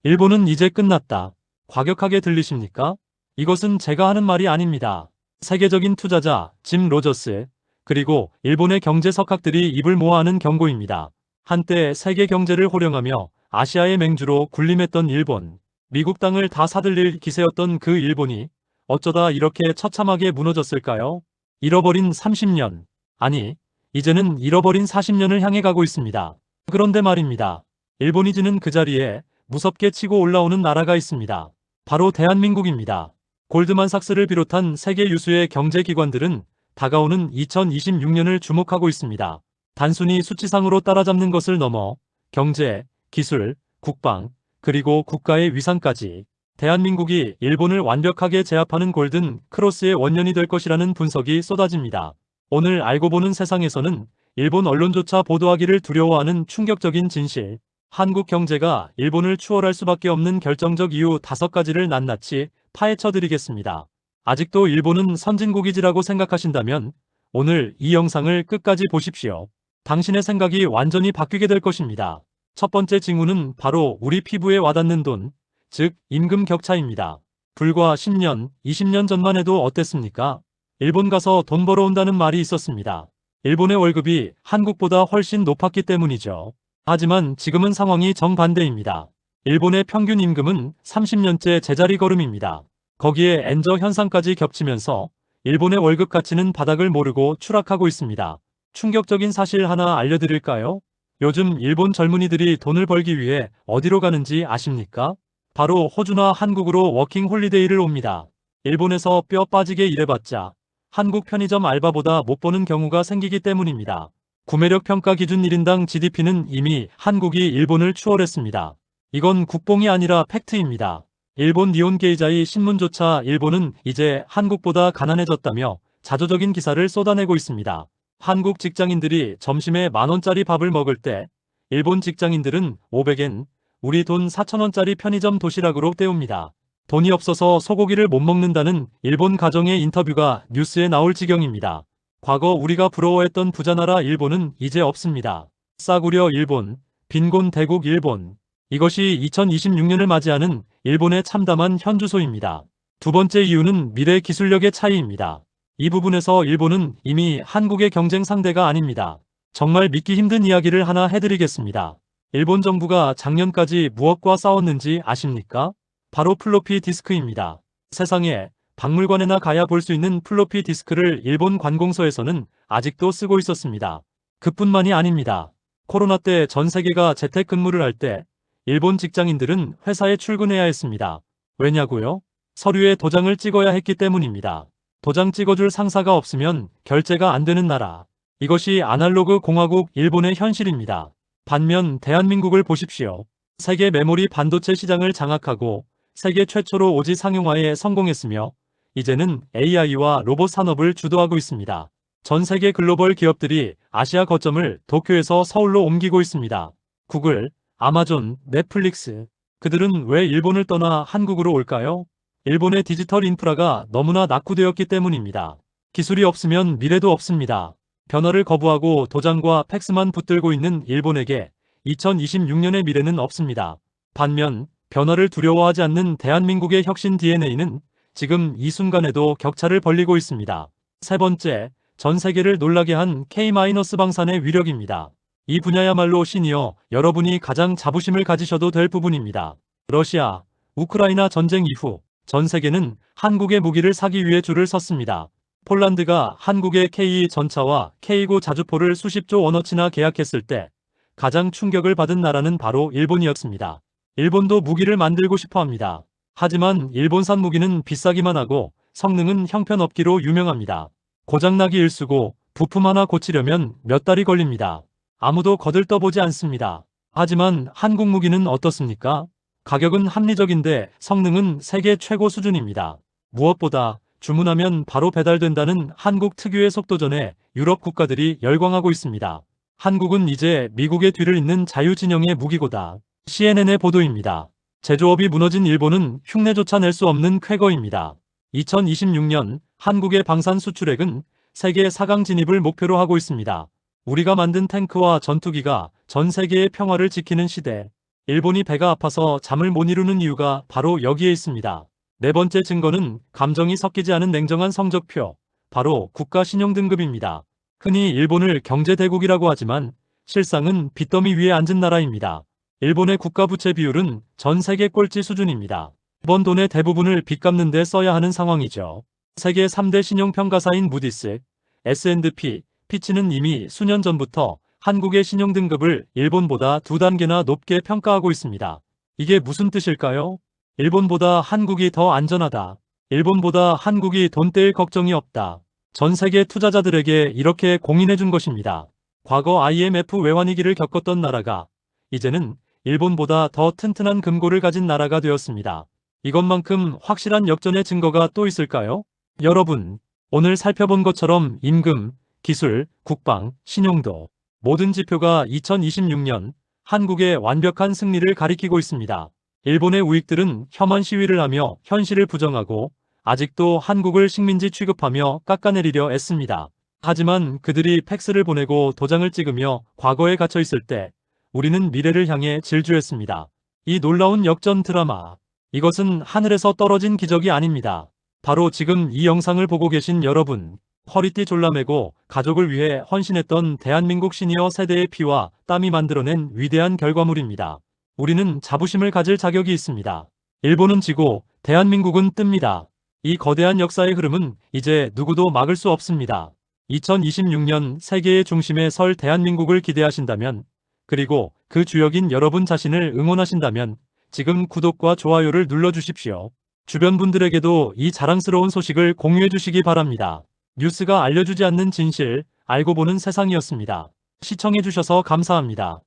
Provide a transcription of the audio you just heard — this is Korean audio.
일본은 이제 끝났다. 과격하게 들리십니까? 이것은 제가 하는 말이 아닙니다. 세계적인 투자자 짐 로저스, 그리고 일본의 경제 석학들이 입을 모아 하는 경고입니다. 한때 세계 경제를 호령하며 아시아의 맹주로 군림했던 일본, 미국 땅을 다 사들릴 기세였던 그 일본이 어쩌다 이렇게 처참하게 무너졌을까요? 잃어버린 30년, 아니, 이제는 잃어버린 40년을 향해 가고 있습니다. 그런데 말입니다. 일본이 지는 그 자리에 무섭게 치고 올라오는 나라가 있습니다. 바로 대한민국입니다. 골드만삭스를 비롯한 세계 유수의 경제기관들은 다가오는 2026년을 주목하고 있습니다. 단순히 수치상으로 따라잡는 것을 넘어 경제, 기술, 국방, 그리고 국가의 위상까지 대한민국이 일본을 완벽하게 제압하는 골든 크로스의 원년이 될 것이라는 분석이 쏟아집니다. 오늘 알고 보는 세상에서는 일본 언론조차 보도하기를 두려워하는 충격적인 진실, 한국 경제가 일본을 추월할 수밖에 없는 결정적 이유 5가지를 낱낱이 파헤쳐 드리겠습니다. 아직도 일본은 선진국이지라고 생각하신다면 오늘 이 영상을 끝까지 보십시오. 당신의 생각이 완전히 바뀌게 될 것입니다. 첫 번째 징후는 바로 우리 피부에 와닿는 돈, 즉 임금 격차입니다. 불과 10년, 20년 전만 해도 어땠습니까? 일본 가서 돈 벌어온다는 말이 있었습니다. 일본의 월급이 한국보다 훨씬 높았기 때문이죠. 하지만 지금은 상황이 정반대입니다. 일본의 평균 임금은 30년째 제자리 걸음입니다. 거기에 엔저 현상까지 겹치면서 일본의 월급 가치는 바닥을 모르고 추락하고 있습니다. 충격적인 사실 하나 알려드릴까요? 요즘 일본 젊은이들이 돈을 벌기 위해 어디로 가는지 아십니까? 바로 호주나 한국으로 워킹 홀리데이를 옵니다. 일본에서 뼈 빠지게 일해봤자 한국 편의점 알바보다 못 버는 경우가 생기기 때문입니다. 구매력 평가 기준 1인당 GDP는 이미 한국이 일본을 추월했습니다. 이건 국뽕이 아니라 팩트입니다. 일본 니혼 게이자이 신문조차 일본은 이제 한국보다 가난해졌다며 자조적인 기사를 쏟아내고 있습니다. 한국 직장인들이 점심에 10,000원짜리 밥을 먹을 때 일본 직장인들은 500엔, 우리 돈 4,000원짜리 편의점 도시락으로 때웁니다. 돈이 없어서 소고기를 못 먹는다는 일본 가정의 인터뷰가 뉴스에 나올 지경입니다. 과거 우리가 부러워했던 부자나라 일본은 이제 없습니다. 싸구려 일본, 빈곤 대국 일본. 이것이 2026년을 맞이하는 일본의 참담한 현주소입니다. 두 번째 이유는 미래 기술력의 차이입니다. 이 부분에서 일본은 이미 한국의 경쟁 상대가 아닙니다. 정말 믿기 힘든 이야기를 하나 해드리겠습니다. 일본 정부가 작년까지 무엇과 싸웠는지 아십니까? 바로 플로피 디스크입니다. 세상에 박물관에나 가야 볼 수 있는 플로피 디스크를 일본 관공서에서는 아직도 쓰고 있었습니다. 그뿐만이 아닙니다. 코로나 때 전 세계가 재택근무를 할 때 일본 직장인들은 회사에 출근해야 했습니다. 왜냐고요? 서류에 도장을 찍어야 했기 때문입니다. 도장 찍어줄 상사가 없으면 결제가 안 되는 나라. 이것이 아날로그 공화국 일본의 현실입니다. 반면 대한민국을 보십시오. 세계 메모리 반도체 시장을 장악하고 세계 최초로 오지 상용화에 성공했으며 이제는 AI와 로봇 산업을 주도하고 있습니다. 전 세계 글로벌 기업들이 아시아 거점을 도쿄에서 서울로 옮기고 있습니다. 구글, 아마존, 넷플릭스. 그들은 왜 일본을 떠나 한국으로 올까요? 일본의 디지털 인프라가 너무나 낙후되었기 때문입니다. 기술이 없으면 미래도 없습니다. 변화를 거부하고 도장과 팩스만 붙들고 있는 일본에게 2026년의 미래는 없습니다. 반면 변화를 두려워하지 않는 대한민국의 혁신 DNA는 지금 이 순간에도 격차를 벌리고 있습니다. 세 번째, 전 세계를 놀라게 한 K-방산의 위력입니다. 이 분야야말로 시니어 여러분이 가장 자부심을 가지셔도 될 부분입니다. 러시아, 우크라이나 전쟁 이후 전 세계는 한국의 무기를 사기 위해 줄을 섰습니다. 폴란드가 한국의 K 전차와 K9 자주포를 수십조 원어치나 계약했을 때 가장 충격을 받은 나라는 바로 일본이었습니다. 일본도 무기를 만들고 싶어 합니다. 하지만 일본산 무기는 비싸기만 하고 성능은 형편없기로 유명합니다. 고장나기 일쑤고 부품 하나 고치려면 몇 달이 걸립니다. 아무도 거들떠보지 않습니다. 하지만 한국 무기는 어떻습니까? 가격은 합리적인데 성능은 세계 최고 수준입니다. 무엇보다 주문하면 바로 배달된다는 한국 특유의 속도전에 유럽 국가들이 열광하고 있습니다. 한국은 이제 미국의 뒤를 잇는 자유진영의 무기고다. CNN의 보도입니다. 제조업이 무너진 일본은 흉내조차 낼 수 없는 쾌거입니다. 2026년 한국의 방산 수출액은 세계 4강 진입을 목표로 하고 있습니다. 우리가 만든 탱크와 전투기가 전 세계의 평화를 지키는 시대. 일본이 배가 아파서 잠을 못 이루는 이유가 바로 여기에 있습니다. 네 번째 증거는 감정이 섞이지 않은 냉정한 성적표, 바로 국가 신용등급입니다. 흔히 일본을 경제대국이라고 하지만 실상은 빚더미 위에 앉은 나라입니다. 일본의 국가부채 비율은 전 세계 꼴찌 수준입니다. 번 돈의 대부분을 빚 갚는 데 써야 하는 상황이죠. 세계 3대 신용평가사인 무디스, S&P, 피치는 이미 수년 전부터 한국의 신용등급을 일본보다 2단계나 높게 평가하고 있습니다. 이게 무슨 뜻일까요? 일본보다 한국이 더 안전하다. 일본보다 한국이 돈 떼일 걱정이 없다. 전 세계 투자자들에게 이렇게 공인해 준 것입니다. 과거 IMF 외환위기를 겪었던 나라가 이제는 일본보다 더 튼튼한 금고를 가진 나라가 되었습니다. 이것만큼 확실한 역전의 증거가 또 있을까요? 여러분, 오늘 살펴본 것처럼 임금, 기술, 국방, 신용도 모든 지표가 2026년 한국의 완벽한 승리를 가리키고 있습니다. 일본의 우익들은 혐한 시위를 하며 현실을 부정하고 아직도 한국을 식민지 취급하며 깎아내리려 애씁니다. 하지만 그들이 팩스를 보내고 도장을 찍으며 과거에 갇혀 있을 때 우리는 미래를 향해 질주했습니다. 이 놀라운 역전 드라마, 이것은 하늘에서 떨어진 기적이 아닙니다. 바로 지금 이 영상을 보고 계신 여러분, 허리띠 졸라매고 가족을 위해 헌신했던 대한민국 시니어 세대의 피와 땀이 만들어낸 위대한 결과물입니다. 우리는 자부심을 가질 자격이 있습니다. 일본은 지고 대한민국은 뜹니다. 이 거대한 역사의 흐름은 이제 누구도 막을 수 없습니다. 2026년 세계의 중심에 설 대한민국을 기대하신다면, 그리고 그 주역인 여러분 자신을 응원하신다면 지금 구독과 좋아요를 눌러주십시오. 주변 분들에게도 이 자랑스러운 소식을 공유해 주시기 바랍니다. 뉴스가 알려주지 않는 진실, 알고 보는 세상이었습니다. 시청해 주셔서 감사합니다.